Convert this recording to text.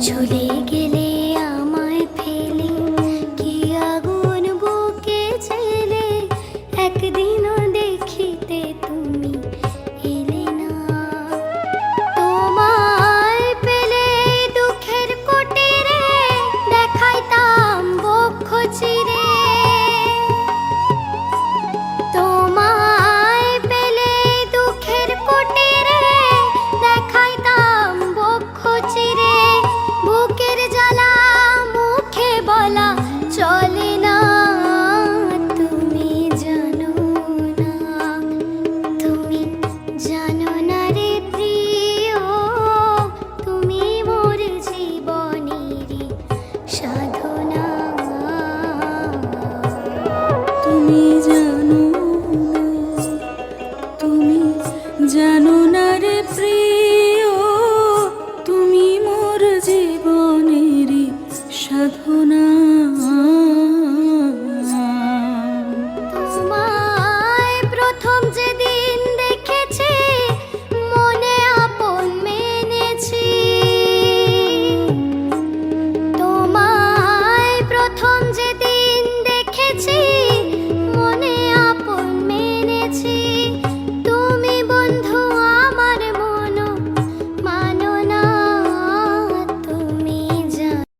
চলে গেলে আমায় ফেলে কি আগুন বুকে ছেলে, একদিনও দেখিতে তুমি এলে না। তোমায় পেলে দুঃখের কুটিরে দেখাইতাম বক্ষ চিরে। তোমায় পেলে দুঃখের কুটিরে দেখাইতাম বক্ষ চিরে। বুকের জ্বালা মুখে বলা চলে না, তুমি জানো না, তুমি জানো না রে প্রিয়, তুমি মোর জীবনেরই সাধনা। তুমি জানো না, তুমি জানো না রে প্রিয়।